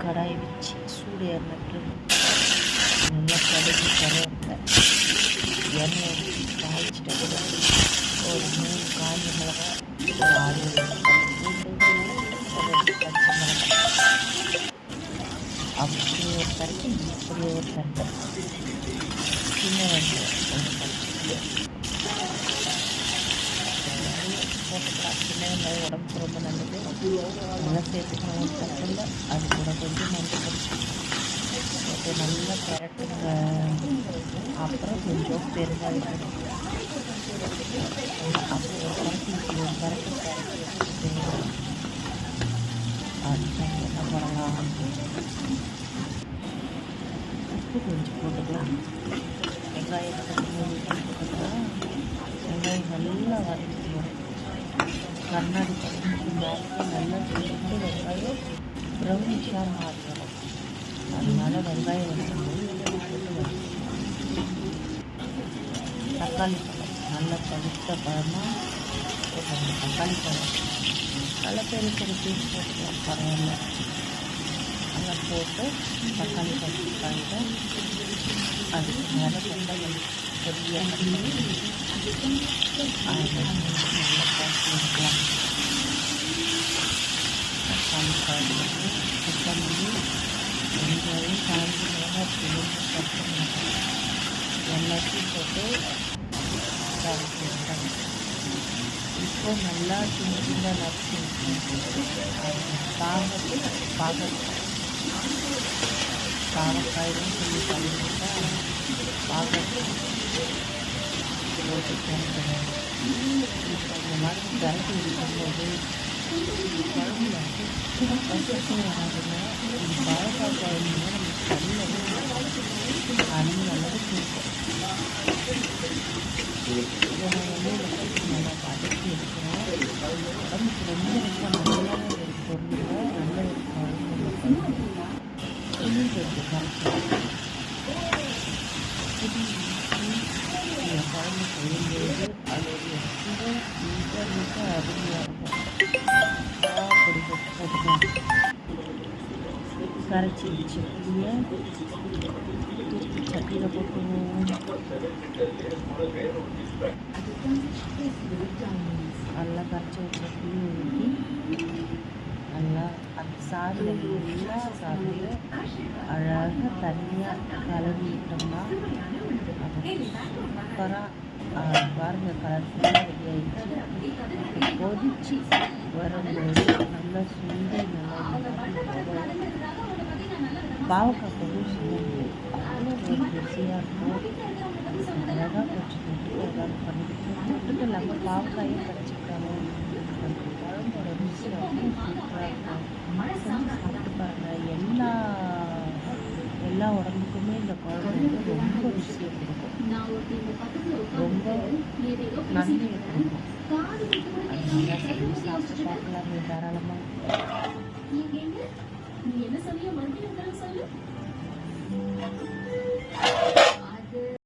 கடாயை வச்சு சூடு ஏறினட்டு நல்லா கடுகு கருவேப்பிலை எண்ணெய் ஊற்றி காய்ச்சிட்ட பிறகு ஒரு 3 காய்ந்த மிளகாய், ஒரு 6 பூண்டு, ஒரு பச்சை மிளகாய், அப்படி ஒரு தட்டு இப்படி ஒரு தட்டு சின்ன வெங்காயம் போட்டுக்கலாம். சின்ன வெங்காயம் உடம்புக்கு ரொம்ப நல்லது. நல்லா சேர்த்துக்கணும் ஒரு தட்டில். அது கூட கொஞ்சம் மஞ்சள் போட்டு நல்லா பரட்டுங்க. அப்புறம் கொஞ்சம் பெருங்காயம் அப்புறம் ஒரு பரட்டு வச்சுட்டு அதுக்கு என்ன பண்ணலாம், உப்பு கொஞ்சம் போட்டுக்கலாம். வெங்காயத்தை போட்டுக்கலாம். வெங்காயம் நல்லா வதக்கிக்கணும். கண்ணாடி பதத்துக்கு மேலே நல்லா சுருண்டு வெங்காயம் ப்ரௌனிஷாக மாறணும். அதனால வெங்காயம் போட்டு தக்காளி பழம் நல்லா பழுத்த பழமாக போட்டணும். தக்காளி பழம் நல்லா பெரிய பெரிய பீஸ் போட்டுக்கலாம், பரவாயில்ல. நல்லா போட்டு தக்காளி பழத்தை அதுக்கு மேலே வெங்காயம் பொடியாக நல்லா காய்ச்சி வைக்கலாம். தக்காளி பழம் கொத்தமல்லி வெங்காயம் காய்ச்சி மிளகாய் தூள் பச்சை மிளகாய் எல்லாத்தையும் போட்டு காய்ச்சி வைக்கலாம். இப்போ நல்லா சின்ன சின்ன நச்சு பாவக்காயும் சொல்லி பண்ணிவிட்டா பாகக்காய் போட்டு கிளம்புறேன். இப்போ இந்த மாதிரி கரண்டி இருக்கும்போது குழம்புல கசப்பு வராதுங்க. இது பாவக்காய் குழம்புனா நமக்கு கல்லவே அந்த அளவுக்கு இருக்கும். இதை நான் நல்லா வதக்கி எடுக்கிறேன். உடம்புக்கு ரொம்ப நல்ல ஒரு பொருள், நல்ல ஒரு குழம்பு. இன்னும் கொஞ்சம் கரைச்சி குழம்பு செய்யும்போது அதோடைய சுவை மிக மிக அருமையாக இருக்கும். அப்படி போட்டுக்கலாம். கரைச்சி வச்சு புளியை தூக்கி சட்டியில் போட்டுருவோம். நல்லா கரைச்சி வச்ச புளியை ஊற்றி நல்லா அந்த சாறு எல்லா சாறையும் அழகாக தனியாக கலந்துட்டோம்னா அது சூப்பராக பாருங்க கலர்ஃபுல்லாக ரெடி ஆகிடுச்சு. கொதிச்சு வரும்போது நல்லா சுண்டி நல்லா பாவக்காய் பொருள் சுண்டி அவ்வளோ ஒரு ருசியாக இருக்கும். அழகாக கொஞ்சம் தொட்டு ஏதாவது பண்ணிட்டு நம்ம பாவக்காயே கிடச்சிருக்காங்க. அந்த குழம்போட ருசி அவ்வளோ சூப்பராக இருக்கும். செஞ்சு சாப்பிட்டு பாருங்கள். எல்லா உடம்புக்குமே இந்த குழம்பு வந்து ரொம்ப ருசியை கொடுக்கும், ரொம்ப நன்மையை கொடுக்கும். அதனால செஞ்சு சாப்பிட்டு பார்க்கலாமே தாராளமாக. என்ன